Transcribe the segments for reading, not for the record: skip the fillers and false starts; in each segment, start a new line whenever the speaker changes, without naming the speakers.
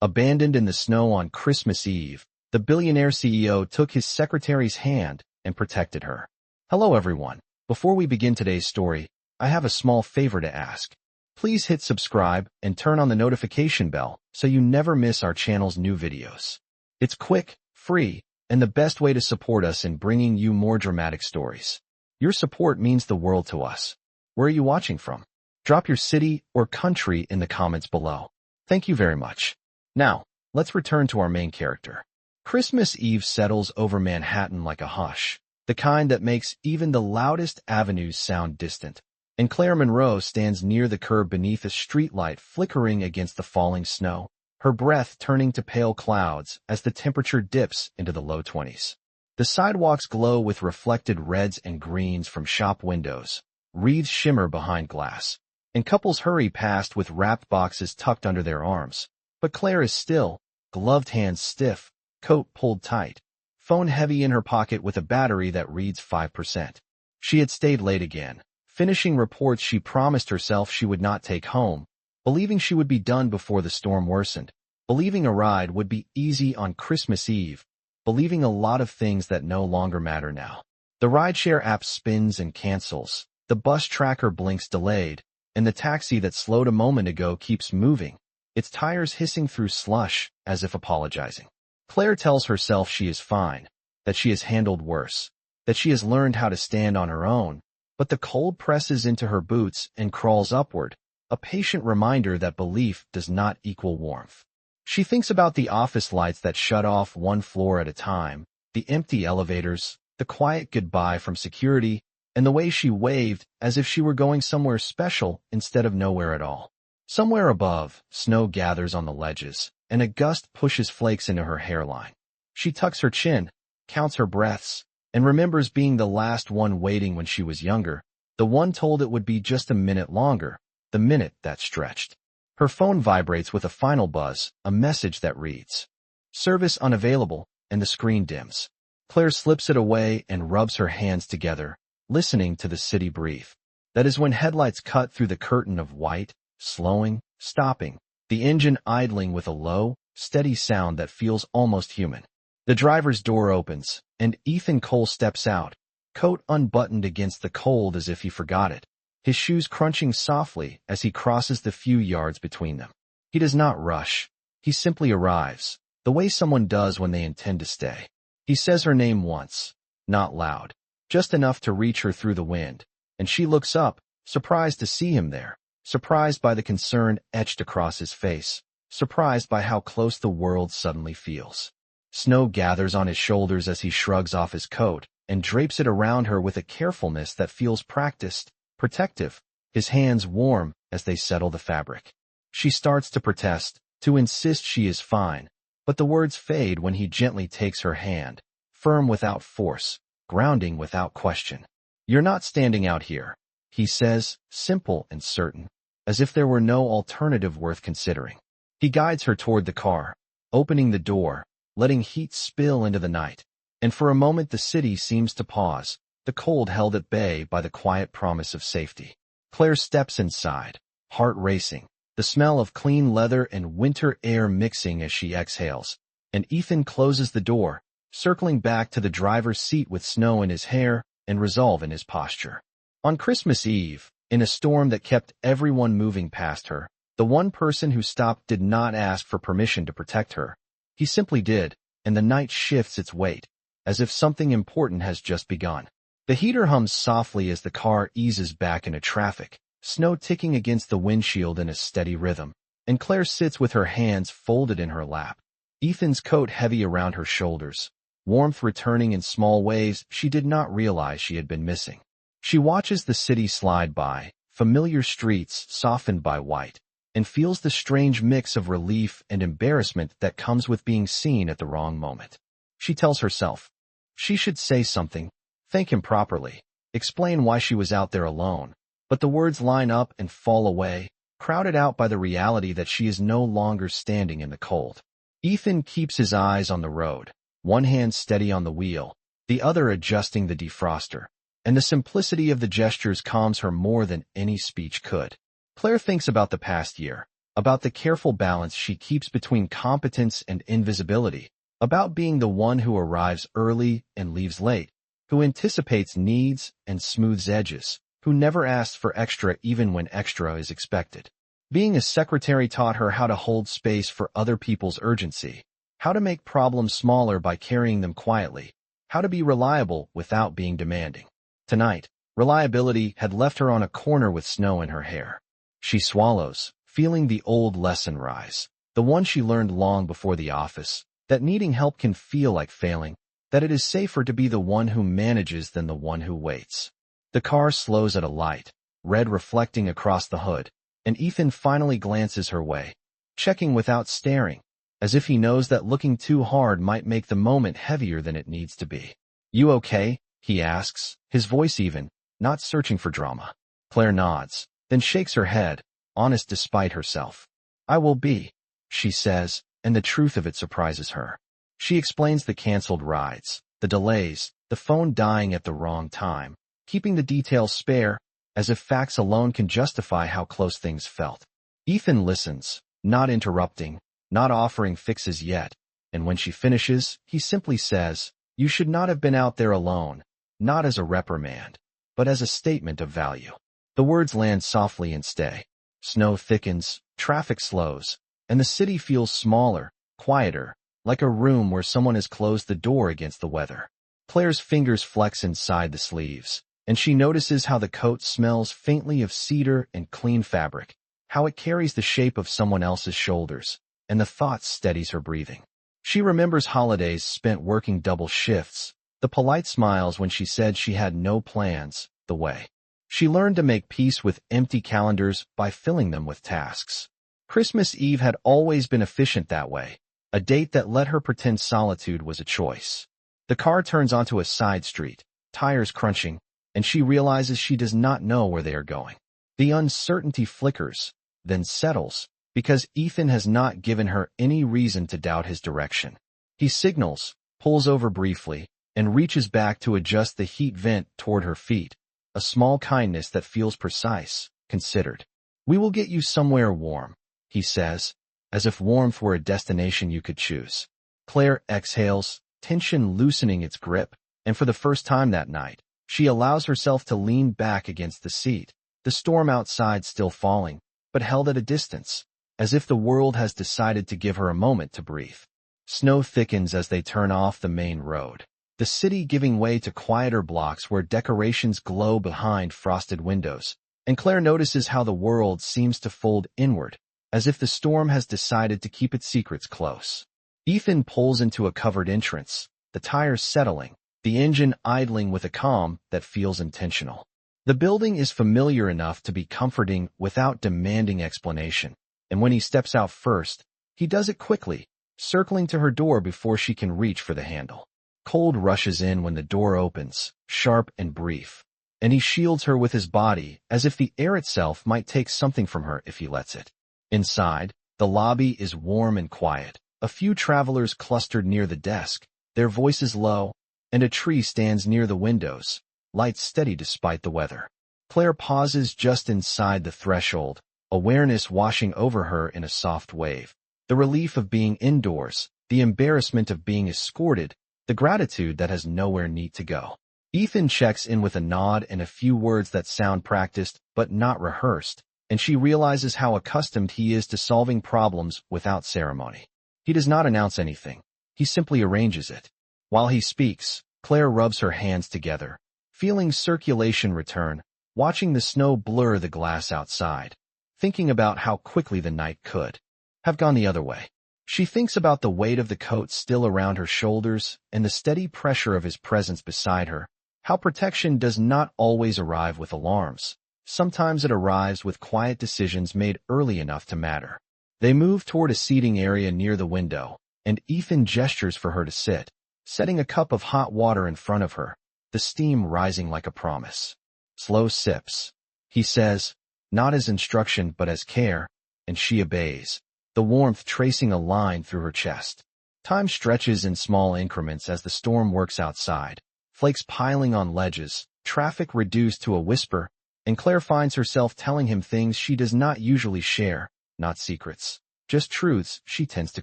Abandoned in the snow on Christmas Eve, the billionaire CEO took his secretary's hand and protected her. Hello everyone. Before we begin today's story, I have a small favor to ask. Please hit subscribe and turn on the notification bell so you never miss our channel's new videos. It's quick, free, and the best way to support us in bringing you more dramatic stories. Your support means the world to us. Where are you watching from? Drop your city or country in the comments below. Thank you very much. Now, let's return to our main character. Christmas Eve settles over Manhattan like a hush, the kind that makes even the loudest avenues sound distant. And Claire Monroe stands near the curb beneath a streetlight flickering against the falling snow, her breath turning to pale clouds as the temperature dips into the low 20s. The sidewalks glow with reflected reds and greens from shop windows, wreaths shimmer behind glass, and couples hurry past with wrapped boxes tucked under their arms. But Claire is still, gloved hands stiff, coat pulled tight, phone heavy in her pocket with a battery that reads 5%. She had stayed late again, finishing reports she promised herself she would not take home, believing she would be done before the storm worsened, believing a ride would be easy on Christmas Eve, believing a lot of things that no longer matter now. The rideshare app spins and cancels, the bus tracker blinks delayed, and the taxi that slowed a moment ago keeps moving, its tires hissing through slush as if apologizing. Claire tells herself she is fine, that she has handled worse, that she has learned how to stand on her own, but the cold presses into her boots and crawls upward, a patient reminder that belief does not equal warmth. She thinks about the office lights that shut off one floor at a time, the empty elevators, the quiet goodbye from security, and the way she waved as if she were going somewhere special instead of nowhere at all. Somewhere above, snow gathers on the ledges, and a gust pushes flakes into her hairline. She tucks her chin, counts her breaths, and remembers being the last one waiting when she was younger, the one told it would be just a minute longer, the minute that stretched. Her phone vibrates with a final buzz, a message that reads, "Service unavailable," and the screen dims. Claire slips it away and rubs her hands together, listening to the city breathe. That is when headlights cut through the curtain of white, slowing, stopping, the engine idling with a low, steady sound that feels almost human. The driver's door opens, and Ethan Cole steps out, coat unbuttoned against the cold as if he forgot it, his shoes crunching softly as he crosses the few yards between them. He does not rush. He simply arrives, the way someone does when they intend to stay. He says her name once, not loud, just enough to reach her through the wind, and she looks up, surprised to see him there. Surprised by the concern etched across his face, surprised by how close the world suddenly feels. Snow gathers on his shoulders as he shrugs off his coat and drapes it around her with a carefulness that feels practiced, protective, his hands warm as they settle the fabric. She starts to protest, to insist she is fine, but the words fade when he gently takes her hand, firm without force, grounding without question. "You're not standing out here," he says, simple and certain, as if there were no alternative worth considering. He guides her toward the car, opening the door, letting heat spill into the night, and for a moment the city seems to pause, the cold held at bay by the quiet promise of safety. Claire steps inside, heart racing, the smell of clean leather and winter air mixing as she exhales, and Ethan closes the door, circling back to the driver's seat with snow in his hair and resolve in his posture. On Christmas Eve, in a storm that kept everyone moving past her, the one person who stopped did not ask for permission to protect her. He simply did, and the night shifts its weight, as if something important has just begun. The heater hums softly as the car eases back into traffic, snow ticking against the windshield in a steady rhythm, and Claire sits with her hands folded in her lap, Ethan's coat heavy around her shoulders, warmth returning in small ways she did not realize she had been missing. She watches the city slide by, familiar streets softened by white, and feels the strange mix of relief and embarrassment that comes with being seen at the wrong moment. She tells herself she should say something, thank him properly, explain why she was out there alone, but the words line up and fall away, crowded out by the reality that she is no longer standing in the cold. Ethan keeps his eyes on the road, one hand steady on the wheel, the other adjusting the defroster, and the simplicity of the gestures calms her more than any speech could. Claire thinks about the past year, about the careful balance she keeps between competence and invisibility, about being the one who arrives early and leaves late, who anticipates needs and smooths edges, who never asks for extra even when extra is expected. Being a secretary taught her how to hold space for other people's urgency, how to make problems smaller by carrying them quietly, how to be reliable without being demanding. Tonight, reliability had left her on a corner with snow in her hair. She swallows, feeling the old lesson rise, the one she learned long before the office, that needing help can feel like failing, that it is safer to be the one who manages than the one who waits. The car slows at a light, red reflecting across the hood, and Ethan finally glances her way, checking without staring, as if he knows that looking too hard might make the moment heavier than it needs to be. "You okay?" he asks, his voice even, not searching for drama. Claire nods, then shakes her head, honest despite herself. "I will be," she says, and the truth of it surprises her. She explains the canceled rides, the delays, the phone dying at the wrong time, keeping the details spare, as if facts alone can justify how close things felt. Ethan listens, not interrupting, not offering fixes yet, and when she finishes, he simply says, "You should not have been out there alone," not as a reprimand, but as a statement of value. The words land softly and stay. Snow thickens, traffic slows, and the city feels smaller, quieter, like a room where someone has closed the door against the weather. Claire's fingers flex inside the sleeves, and she notices how the coat smells faintly of cedar and clean fabric, how it carries the shape of someone else's shoulders, and the thought steadies her breathing. She remembers holidays spent working double shifts, the polite smiles when she said she had no plans, the way she learned to make peace with empty calendars by filling them with tasks. Christmas Eve had always been efficient that way, a date that let her pretend solitude was a choice. The car turns onto a side street, tires crunching, and she realizes she does not know where they are going. The uncertainty flickers, then settles, because Ethan has not given her any reason to doubt his direction. He signals, pulls over briefly, and reaches back to adjust the heat vent toward her feet, a small kindness that feels precise, considered. "We will get you somewhere warm," he says, as if warmth were a destination you could choose. Claire exhales, tension loosening its grip, and for the first time that night, she allows herself to lean back against the seat, the storm outside still falling, but held at a distance, as if the world has decided to give her a moment to breathe. Snow thickens as they turn off the main road, the city giving way to quieter blocks where decorations glow behind frosted windows, and Claire notices how the world seems to fold inward, as if the storm has decided to keep its secrets close. Ethan pulls into a covered entrance, the tires settling, the engine idling with a calm that feels intentional. The building is familiar enough to be comforting without demanding explanation, and when he steps out first, he does it quickly, circling to her door before she can reach for the handle. Cold rushes in when the door opens, sharp and brief, and he shields her with his body as if the air itself might take something from her if he lets it. Inside, the lobby is warm and quiet, a few travelers clustered near the desk, their voices low, and a tree stands near the windows, lights steady despite the weather. Claire pauses just inside the threshold, awareness washing over her in a soft wave. The relief of being indoors, the embarrassment of being escorted, the gratitude that has nowhere neat to go. Ethan checks in with a nod and a few words that sound practiced but not rehearsed, and she realizes how accustomed he is to solving problems without ceremony. He does not announce anything. He simply arranges it. While he speaks, Claire rubs her hands together, feeling circulation return, watching the snow blur the glass outside, thinking about how quickly the night could have gone the other way. She thinks about the weight of the coat still around her shoulders and the steady pressure of his presence beside her, how protection does not always arrive with alarms. Sometimes it arrives with quiet decisions made early enough to matter. They move toward a seating area near the window, and Ethan gestures for her to sit, setting a cup of hot water in front of her, the steam rising like a promise. "Slow sips," he says, not as instruction but as care, and she obeys, the warmth tracing a line through her chest. Time stretches in small increments as the storm works outside, flakes piling on ledges, traffic reduced to a whisper, and Claire finds herself telling him things she does not usually share, not secrets. Just truths she tends to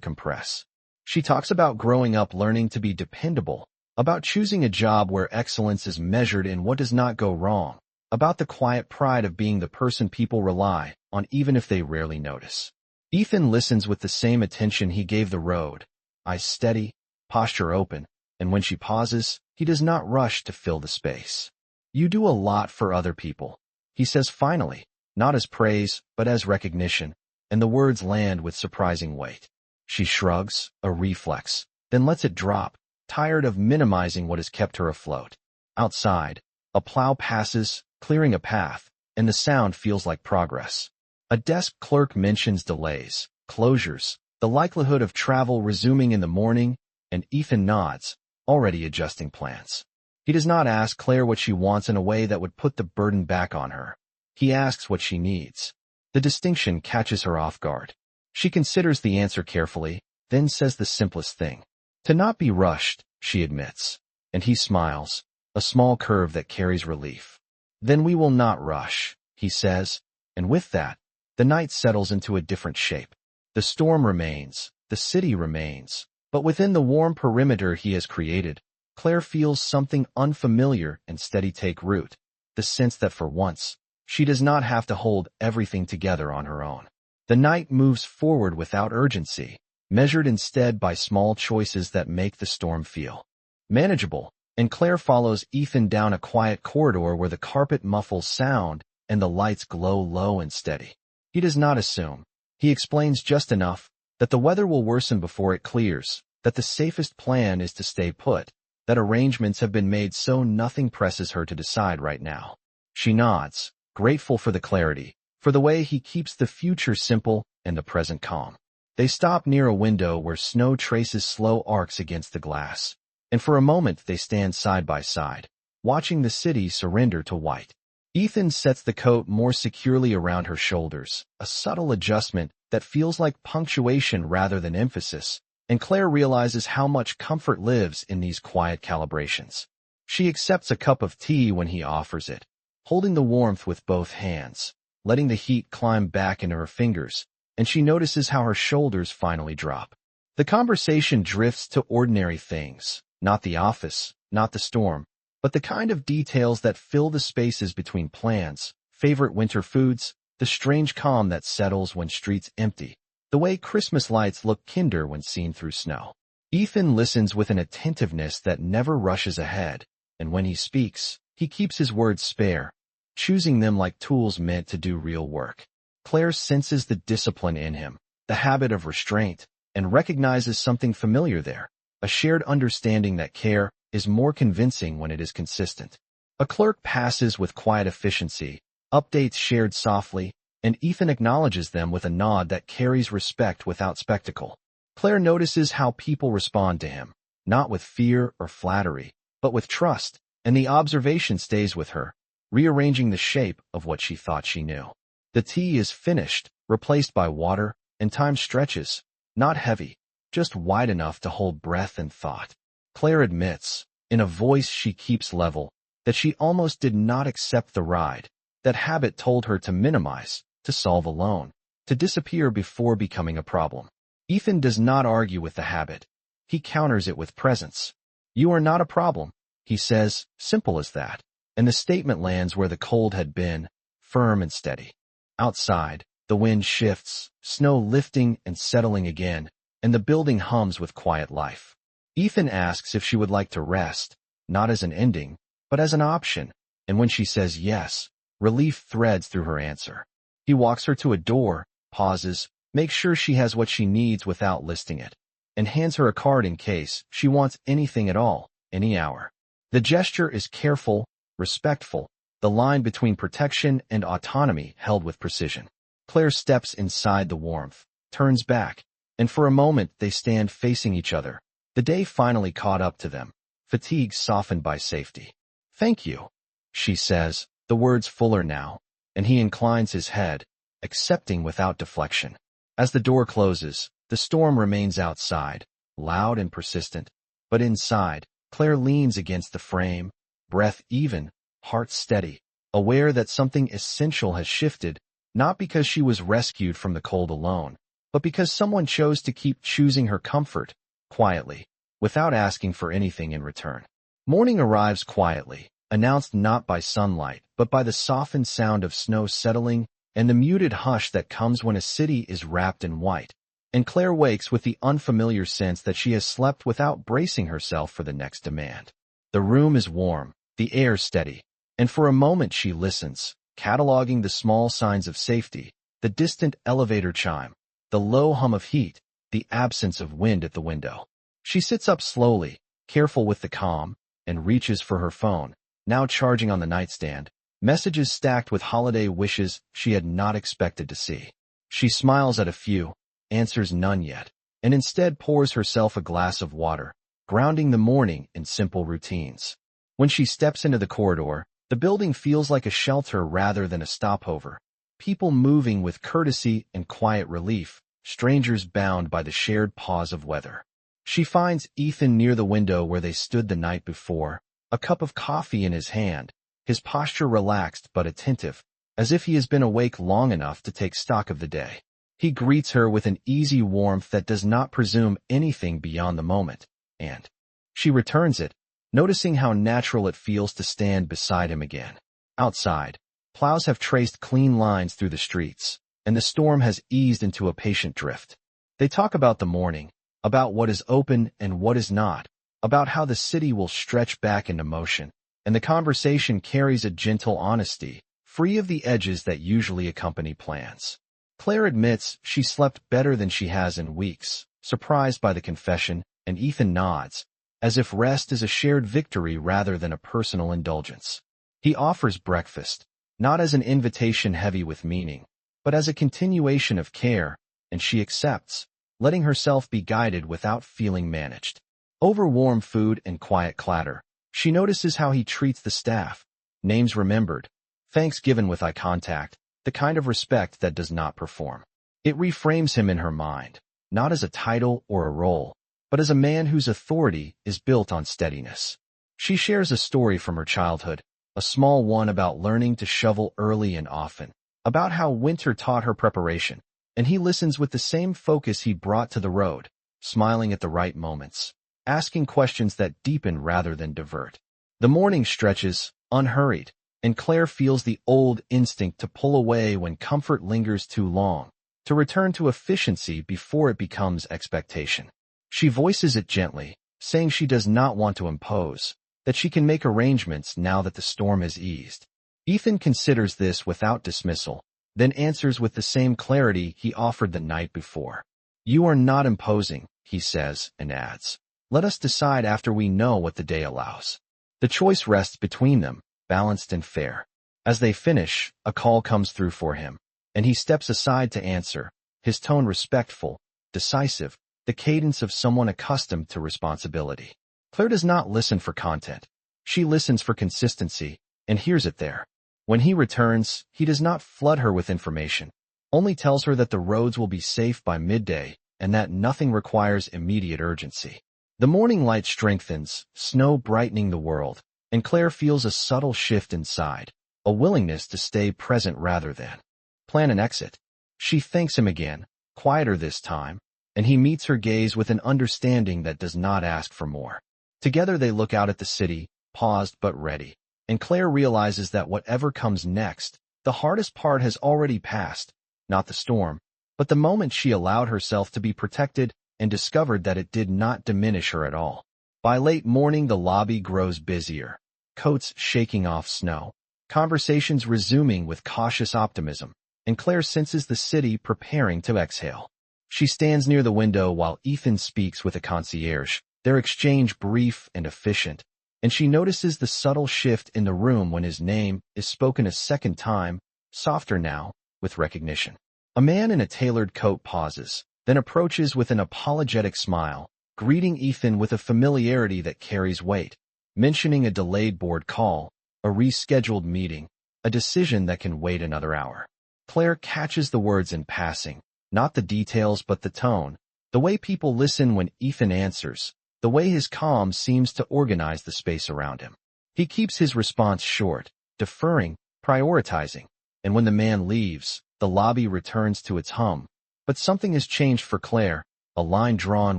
compress. She talks about growing up learning to be dependable, about choosing a job where excellence is measured in what does not go wrong, about the quiet pride of being the person people rely on even if they rarely notice. Ethan listens with the same attention he gave the road, eyes steady, posture open, and when she pauses, he does not rush to fill the space. "You do a lot for other people," he says finally, not as praise, but as recognition, and the words land with surprising weight. She shrugs, a reflex, then lets it drop, tired of minimizing what has kept her afloat. Outside, a plow passes, clearing a path, and the sound feels like progress. A desk clerk mentions delays, closures, the likelihood of travel resuming in the morning, and Ethan nods, already adjusting plans. He does not ask Claire what she wants in a way that would put the burden back on her. He asks what she needs. The distinction catches her off guard. She considers the answer carefully, then says the simplest thing. "To not be rushed," she admits. And he smiles, a small curve that carries relief. "Then we will not rush," he says, and with that, the night settles into a different shape. The storm remains, the city remains, but within the warm perimeter he has created, Claire feels something unfamiliar and steady take root, the sense that for once, she does not have to hold everything together on her own. The night moves forward without urgency, measured instead by small choices that make the storm feel manageable, and Claire follows Ethan down a quiet corridor where the carpet muffles sound and the lights glow low and steady. He does not assume. He explains just enough that the weather will worsen before it clears, that the safest plan is to stay put, that arrangements have been made so nothing presses her to decide right now. She nods, grateful for the clarity, for the way he keeps the future simple and the present calm. They stop near a window where snow traces slow arcs against the glass, and for a moment they stand side by side, watching the city surrender to white. Ethan sets the coat more securely around her shoulders, a subtle adjustment that feels like punctuation rather than emphasis, and Claire realizes how much comfort lives in these quiet calibrations. She accepts a cup of tea when he offers it, holding the warmth with both hands, letting the heat climb back into her fingers, and she notices how her shoulders finally drop. The conversation drifts to ordinary things, not the office, not the storm, but the kind of details that fill the spaces between plans, favorite winter foods, the strange calm that settles when streets empty, the way Christmas lights look kinder when seen through snow. Ethan listens with an attentiveness that never rushes ahead, and when he speaks, he keeps his words spare, choosing them like tools meant to do real work. Claire senses the discipline in him, the habit of restraint, and recognizes something familiar there, a shared understanding that care is more convincing when it is consistent. A clerk passes with quiet efficiency, updates shared softly, and Ethan acknowledges them with a nod that carries respect without spectacle. Claire notices how people respond to him, not with fear or flattery, but with trust, and the observation stays with her, rearranging the shape of what she thought she knew. The tea is finished, replaced by water, and time stretches, not heavy, just wide enough to hold breath and thought. Claire admits, in a voice she keeps level, that she almost did not accept the ride, that habit told her to minimize, to solve alone, to disappear before becoming a problem. Ethan does not argue with the habit. He counters it with presence. "You are not a problem," he says, simple as that, and the statement lands where the cold had been, firm and steady. Outside, the wind shifts, snow lifting and settling again, and the building hums with quiet life. Ethan asks if she would like to rest, not as an ending, but as an option, and when she says yes, relief threads through her answer. He walks her to a door, pauses, makes sure she has what she needs without listing it, and hands her a card in case she wants anything at all, any hour. The gesture is careful, respectful, the line between protection and autonomy held with precision. Claire steps inside the warmth, turns back, and for a moment they stand facing each other. The day finally caught up to them, fatigue softened by safety. "Thank you," she says, the words fuller now, and he inclines his head, accepting without deflection. As the door closes, the storm remains outside, loud and persistent, but inside, Claire leans against the frame, breath even, heart steady, aware that something essential has shifted, not because she was rescued from the cold alone, but because someone chose to keep choosing her comfort, quietly, without asking for anything in return. Morning arrives quietly, announced not by sunlight, but by the softened sound of snow settling and the muted hush that comes when a city is wrapped in white. And Claire wakes with the unfamiliar sense that she has slept without bracing herself for the next demand. The room is warm, the air steady, and for a moment she listens, cataloging the small signs of safety, the distant elevator chime, the low hum of heat, the absence of wind at the window. She sits up slowly, careful with the calm, and reaches for her phone, now charging on the nightstand, messages stacked with holiday wishes she had not expected to see. She smiles at a few, answers none yet, and instead pours herself a glass of water, grounding the morning in simple routines. When she steps into the corridor, the building feels like a shelter rather than a stopover, people moving with courtesy and quiet relief, strangers bound by the shared pause of weather. She finds Ethan near the window where they stood the night before, a cup of coffee in his hand, his posture relaxed but attentive, as if he has been awake long enough to take stock of the day. He greets her with an easy warmth that does not presume anything beyond the moment, and she returns it, noticing how natural it feels to stand beside him again. Outside, plows have traced clean lines through the streets, and the storm has eased into a patient drift. They talk about the morning, about what is open and what is not, about how the city will stretch back into motion, and the conversation carries a gentle honesty, free of the edges that usually accompany plans. Claire admits she slept better than she has in weeks, surprised by the confession, and Ethan nods, as if rest is a shared victory rather than a personal indulgence. He offers breakfast, not as an invitation heavy with meaning, but as a continuation of care, and she accepts, letting herself be guided without feeling managed. Over warm food and quiet clatter, she notices how he treats the staff, names remembered, thanks given with eye contact, the kind of respect that does not perform. It reframes him in her mind, not as a title or a role, but as a man whose authority is built on steadiness. She shares a story from her childhood, a small one about learning to shovel early and often, about how winter taught her preparation, and he listens with the same focus he brought to the road, smiling at the right moments, asking questions that deepen rather than divert. The morning stretches, unhurried, and Claire feels the old instinct to pull away when comfort lingers too long, to return to efficiency before it becomes expectation. She voices it gently, saying she does not want to impose, that she can make arrangements now that the storm has eased. Ethan considers this without dismissal, then answers with the same clarity he offered the night before. "You are not imposing," he says, and adds, "Let us decide after we know what the day allows." The choice rests between them, balanced and fair. As they finish, a call comes through for him, and he steps aside to answer, his tone respectful, decisive, the cadence of someone accustomed to responsibility. Claire does not listen for content. She listens for consistency, and hears it there. When he returns, he does not flood her with information, only tells her that the roads will be safe by midday and that nothing requires immediate urgency. The morning light strengthens, snow brightening the world, and Claire feels a subtle shift inside, a willingness to stay present rather than plan an exit. She thanks him again, quieter this time, and he meets her gaze with an understanding that does not ask for more. Together they look out at the city, paused but ready, and Claire realizes that whatever comes next, the hardest part has already passed, not the storm, but the moment she allowed herself to be protected and discovered that it did not diminish her at all. By late morning the lobby grows busier, coats shaking off snow, conversations resuming with cautious optimism, and Claire senses the city preparing to exhale. She stands near the window while Ethan speaks with a concierge, their exchange brief and efficient, and she notices the subtle shift in the room when his name is spoken a second time, softer now, with recognition. A man in a tailored coat pauses, then approaches with an apologetic smile, greeting Ethan with a familiarity that carries weight, mentioning a delayed board call, a rescheduled meeting, a decision that can wait another hour. Claire catches the words in passing, not the details but the tone, the way people listen when Ethan answers, the way his calm seems to organize the space around him. He keeps his response short, deferring, prioritizing, and when the man leaves, the The lobby returns to its hum. But something has changed for Claire, a line drawn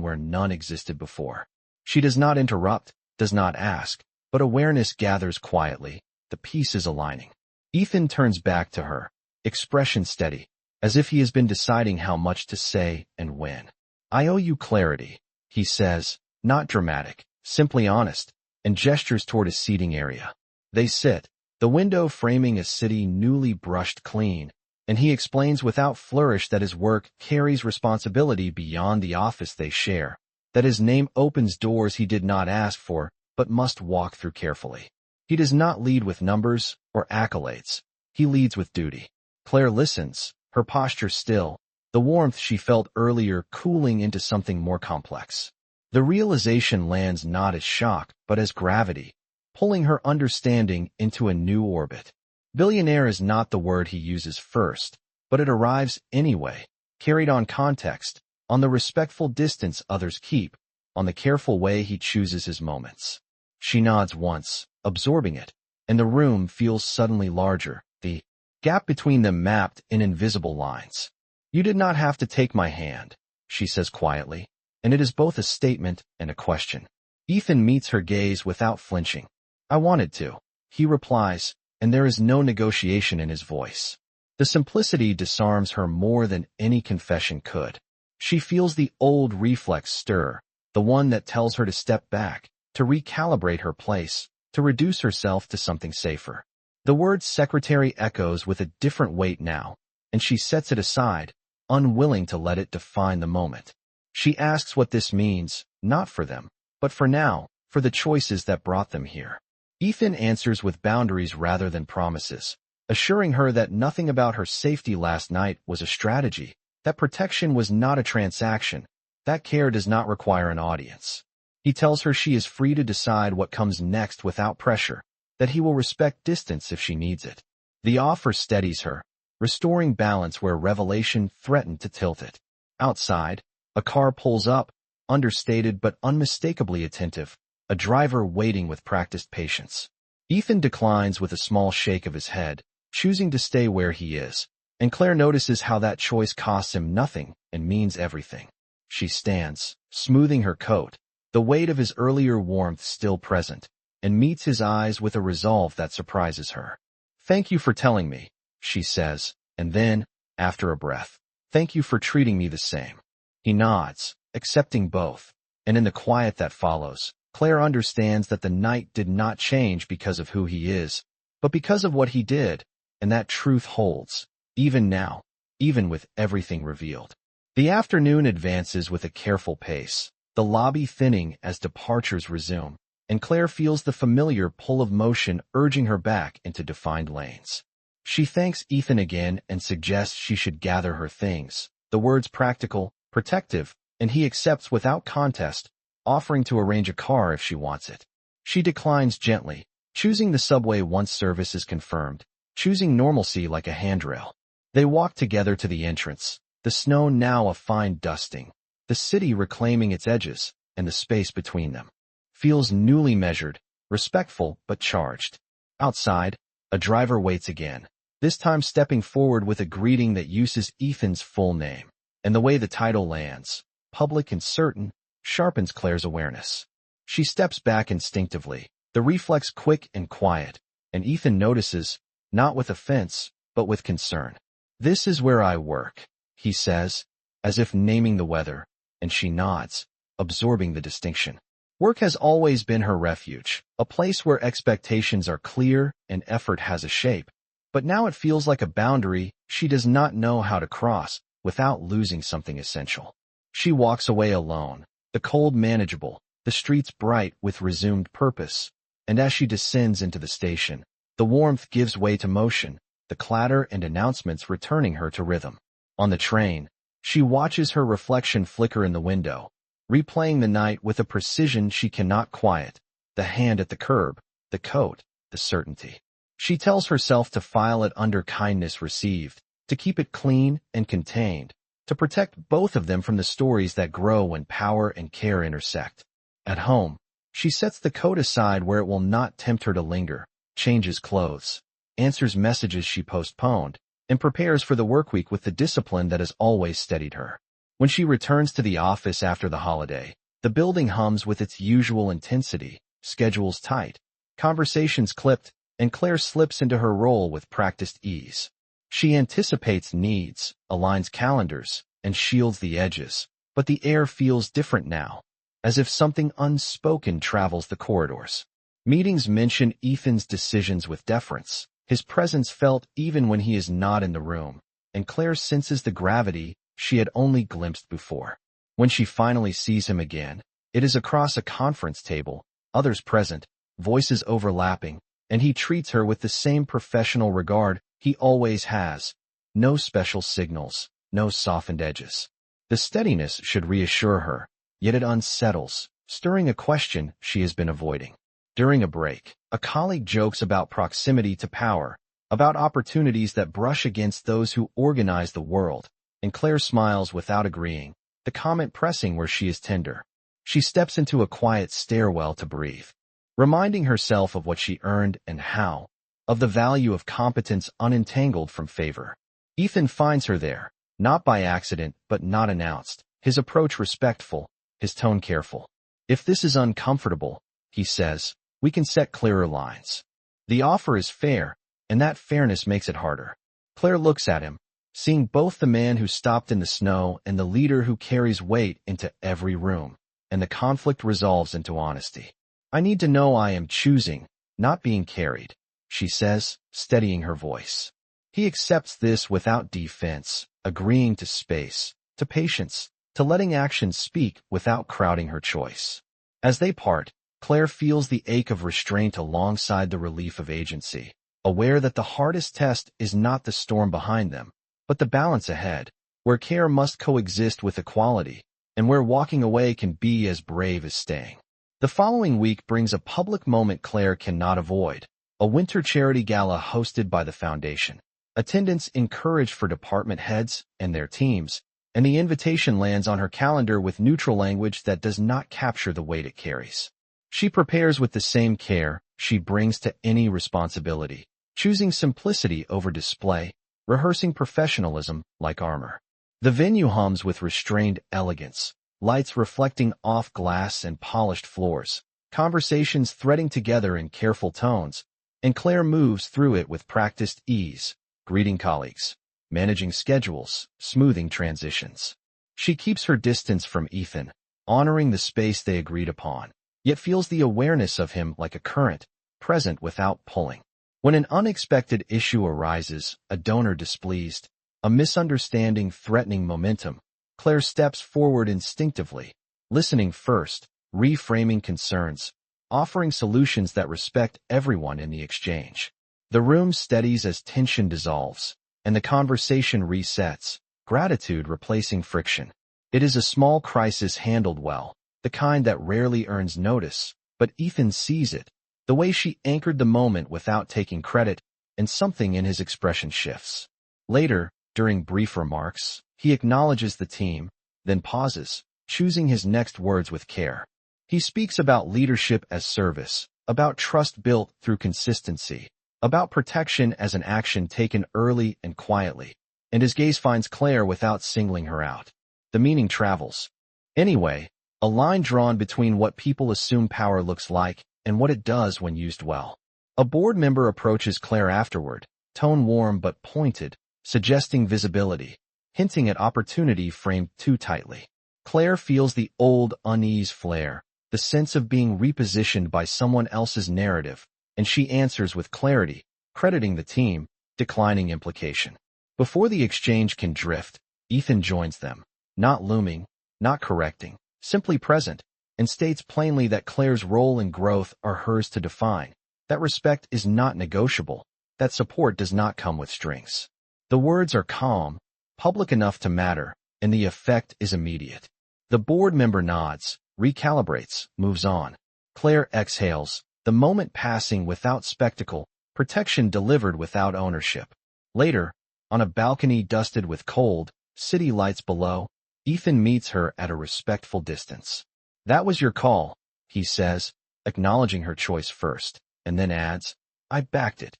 where none existed before. She does not interrupt, does not ask, but awareness gathers quietly, the pieces aligning. Ethan turns back to her, expression steady, as if he has been deciding how much to say and when. "I owe you clarity," he says, not dramatic, simply honest, and gestures toward a seating area. They sit, the window framing a city newly brushed clean, and he explains without flourish that his work carries responsibility beyond the office they share, that his name opens doors he did not ask for but must walk through carefully. He does not lead with numbers or accolades. He leads with duty. Claire listens, her posture still, the warmth she felt earlier cooling into something more complex. The realization lands not as shock but as gravity, pulling her understanding into a new orbit. Billionaire is not the word he uses first, but it arrives anyway, carried on context, on the respectful distance others keep, on the careful way he chooses his moments. She nods once, absorbing it, and the room feels suddenly larger, the gap between them mapped in invisible lines. "You did not have to take my hand," she says quietly, and it is both a statement and a question. Ethan meets her gaze without flinching. "I wanted to," he replies, and there is no negotiation in his voice. The simplicity disarms her more than any confession could. She feels the old reflex stir, the one that tells her to step back, to recalibrate her place, to reduce herself to something safer. The word secretary echoes with a different weight now, and she sets it aside, unwilling to let it define the moment. She asks what this means, not for them, but for now, for the choices that brought them here. Ethan answers with boundaries rather than promises, assuring her that nothing about her safety last night was a strategy, that protection was not a transaction, that care does not require an audience. He tells her she is free to decide what comes next without pressure, that he will respect distance if she needs it. The offer steadies her, restoring balance where revelation threatened to tilt it. Outside, a car pulls up, understated but unmistakably attentive, a driver waiting with practiced patience. Ethan declines with a small shake of his head, choosing to stay where he is, and Claire notices how that choice costs him nothing and means everything. She stands, smoothing her coat, the weight of his earlier warmth still present, and meets his eyes with a resolve that surprises her. "Thank you for telling me," she says, and then, after a breath, "Thank you for treating me the same." He nods, accepting both, and in the quiet that follows, Claire understands that the night did not change because of who he is, but because of what he did, and that truth holds, even now, even with everything revealed. The afternoon advances with a careful pace, the lobby thinning as departures resume, and Claire feels the familiar pull of motion urging her back into defined lanes. She thanks Ethan again and suggests she should gather her things, the words practical, protective, and he accepts without contest, offering to arrange a car if she wants it. She declines gently, choosing the subway once service is confirmed, choosing normalcy like a handrail. They walk together to the entrance, the snow now a fine dusting, the city reclaiming its edges, and the space between them feels newly measured, respectful but charged. Outside, a driver waits again, this time stepping forward with a greeting that uses Ethan's full name, and the way the title lands, public and certain, sharpens Claire's awareness. She steps back instinctively, the reflex quick and quiet, and Ethan notices, not with offense, but with concern. "This is where I work," he says, as if naming the weather, and she nods, absorbing the distinction. Work has always been her refuge, a place where expectations are clear and effort has a shape, but now it feels like a boundary she does not know how to cross without losing something essential. She walks away alone, the cold manageable, the streets bright with resumed purpose, and as she descends into the station, the warmth gives way to motion, the clatter and announcements returning her to rhythm. On the train, she watches her reflection flicker in the window, replaying the night with a precision she cannot quiet, the hand at the curb, the coat, the certainty. She tells herself to file it under kindness received, to keep it clean and contained, to protect both of them from the stories that grow when power and care intersect. At home, she sets the coat aside where it will not tempt her to linger, changes clothes, answers messages she postponed, and prepares for the workweek with the discipline that has always steadied her. When she returns to the office after the holiday, the building hums with its usual intensity, schedules tight, conversations clipped, and Claire slips into her role with practiced ease. She anticipates needs, aligns calendars, and shields the edges, but the air feels different now, as if something unspoken travels the corridors. Meetings mention Ethan's decisions with deference, his presence felt even when he is not in the room, and Claire senses the gravity she had only glimpsed before. When she finally sees him again, it is across a conference table, others present, voices overlapping, and he treats her with the same professional regard he always has. No special signals, no softened edges. The steadiness should reassure her, yet it unsettles, stirring a question she has been avoiding. During a break, a colleague jokes about proximity to power, about opportunities that brush against those who organize the world, and Claire smiles without agreeing, the comment pressing where she is tender. She steps into a quiet stairwell to breathe, reminding herself of what she earned and how, of the value of competence unentangled from favor. Ethan finds her there, not by accident but not announced, his approach respectful, his tone careful. "If this is uncomfortable," he says, "we can set clearer lines." The offer is fair, and that fairness makes it harder. Claire looks at him, seeing both the man who stopped in the snow and the leader who carries weight into every room, and the conflict resolves into honesty. "I need to know I am choosing, not being carried," she says, steadying her voice. He accepts this without defense, agreeing to space, to patience, to letting actions speak without crowding her choice. As they part, Claire feels the ache of restraint alongside the relief of agency, aware that the hardest test is not the storm behind them, but the balance ahead, where care must coexist with equality, and where walking away can be as brave as staying. The following week brings a public moment Claire cannot avoid, a winter charity gala hosted by the foundation. Attendance encouraged for department heads and their teams, and the invitation lands on her calendar with neutral language that does not capture the weight it carries. She prepares with the same care she brings to any responsibility, choosing simplicity over display, rehearsing professionalism like armor. The venue hums with restrained elegance, lights reflecting off glass and polished floors, conversations threading together in careful tones, and Claire moves through it with practiced ease, greeting colleagues, managing schedules, smoothing transitions. She keeps her distance from Ethan, honoring the space they agreed upon, yet feels the awareness of him like a current, present without pulling. When an unexpected issue arises, a donor displeased, a misunderstanding threatening momentum, Claire steps forward instinctively, listening first, reframing concerns, offering solutions that respect everyone in the exchange. The room steadies as tension dissolves, and the conversation resets, gratitude replacing friction. It is a small crisis handled well, the kind that rarely earns notice, but Ethan sees it, the way she anchored the moment without taking credit, and something in his expression shifts. Later, during brief remarks, he acknowledges the team, then pauses, choosing his next words with care. He speaks about leadership as service, about trust built through consistency, about protection as an action taken early and quietly, and his gaze finds Claire without singling her out. The meaning travels. Anyway, a line drawn between what people assume power looks like and what it does when used well. A board member approaches Claire afterward, tone warm but pointed, suggesting visibility, hinting at opportunity framed too tightly. Claire feels the old unease flare, the sense of being repositioned by someone else's narrative, and she answers with clarity, crediting the team, declining implication. Before the exchange can drift, Ethan joins them, not looming, not correcting, simply present, and states plainly that Claire's role and growth are hers to define, that respect is not negotiable, that support does not come with strings. The words are calm, public enough to matter, and the effect is immediate. The board member nods, recalibrates, moves on. Claire exhales, the moment passing without spectacle, protection delivered without ownership. Later, on a balcony dusted with cold, city lights below, Ethan meets her at a respectful distance. "That was your call," he says, acknowledging her choice first, and then adds, "I backed it.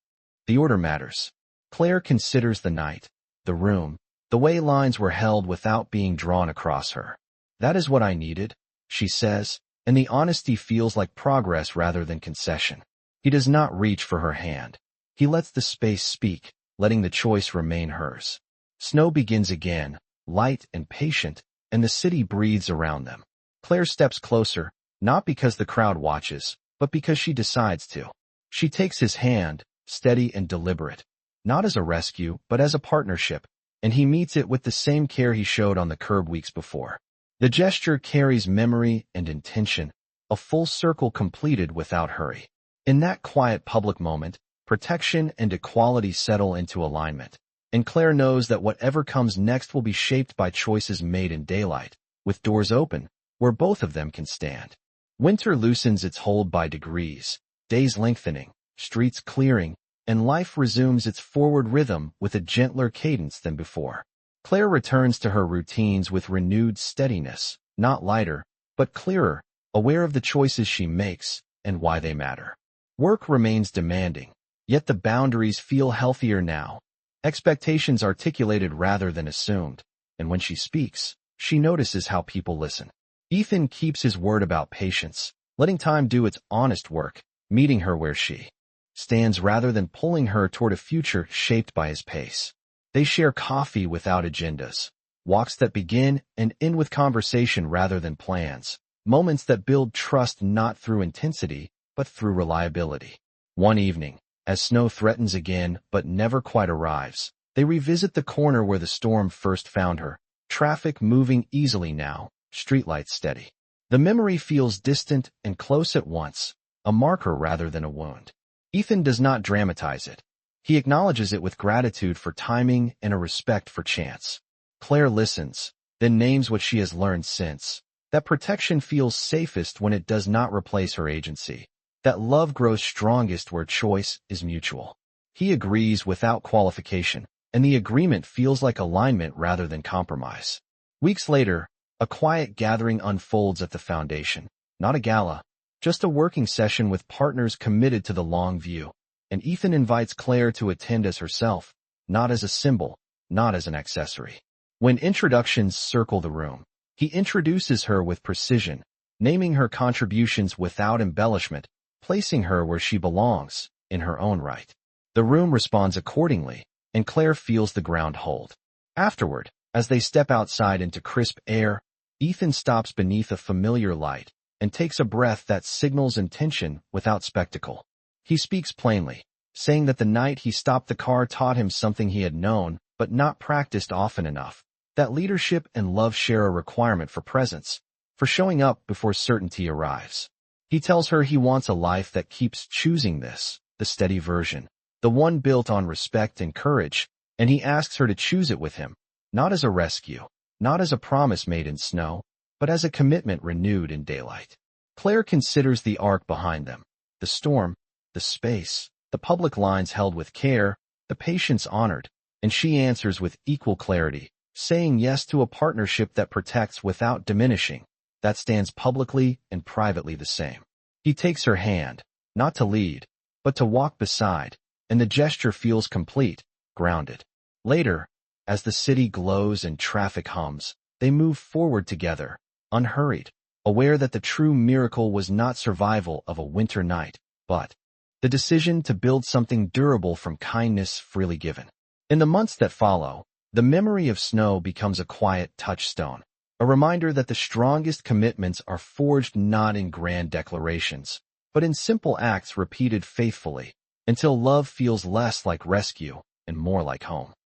The order matters." Claire considers the night, the room, the way lines were held without being drawn across her. That is what I needed, she says, and the honesty feels like progress rather than concession. He does not reach for her hand. He lets the space speak, letting the choice remain hers. Snow begins again, light and patient, and the city breathes around them. Claire steps closer, not because the crowd watches, but because she decides to. She takes his hand, steady and deliberate, not as a rescue, but as a partnership, and he meets it with the same care he showed on the curb weeks before. The gesture carries memory and intention, a full circle completed without hurry. In that quiet public moment, protection and equality settle into alignment, and Claire knows that whatever comes next will be shaped by choices made in daylight, with doors open, where both of them can stand. Winter loosens its hold by degrees, days lengthening, streets clearing, and life resumes its forward rhythm with a gentler cadence than before. Claire returns to her routines with renewed steadiness, not lighter, but clearer, aware of the choices she makes and why they matter. Work remains demanding, yet the boundaries feel healthier now. Expectations articulated rather than assumed, and when she speaks, she notices how people listen. Ethan keeps his word about patience, letting time do its honest work, meeting her where she stands rather than pulling her toward a future shaped by his pace. They share coffee without agendas, walks that begin and end with conversation rather than plans, moments that build trust not through intensity, but through reliability. One evening, as snow threatens again but never quite arrives, they revisit the corner where the storm first found her, traffic moving easily now, streetlights steady. The memory feels distant and close at once, a marker rather than a wound. Ethan does not dramatize it. He acknowledges it with gratitude for timing and a respect for chance. Claire listens, then names what she has learned since. That protection feels safest when it does not replace her agency. That love grows strongest where choice is mutual. He agrees without qualification, and the agreement feels like alignment rather than compromise. Weeks later, a quiet gathering unfolds at the foundation. Not a gala, just a working session with partners committed to the long view. And Ethan invites Claire to attend as herself, not as a symbol, not as an accessory. When introductions circle the room, he introduces her with precision, naming her contributions without embellishment, placing her where she belongs, in her own right. The room responds accordingly, and Claire feels the ground hold. Afterward, as they step outside into crisp air, Ethan stops beneath a familiar light and takes a breath that signals intention without spectacle. He speaks plainly, saying that the night he stopped the car taught him something he had known but not practiced often enough, that leadership and love share a requirement for presence, for showing up before certainty arrives. He tells her he wants a life that keeps choosing this, the steady version, the one built on respect and courage, and he asks her to choose it with him, not as a rescue, not as a promise made in snow, but as a commitment renewed in daylight. Claire considers the arc behind them, the storm, the space, the public lines held with care, the patience honored, and she answers with equal clarity, saying yes to a partnership that protects without diminishing, that stands publicly and privately the same. He takes her hand, not to lead, but to walk beside, and the gesture feels complete, grounded. Later, as the city glows and traffic hums, they move forward together, unhurried, aware that the true miracle was not survival of a winter night, but the decision to build something durable from kindness freely given. In the months that follow, the memory of snow becomes a quiet touchstone, a reminder that the strongest commitments are forged not in grand declarations, but in simple acts repeated faithfully, until love feels less like rescue and more like home.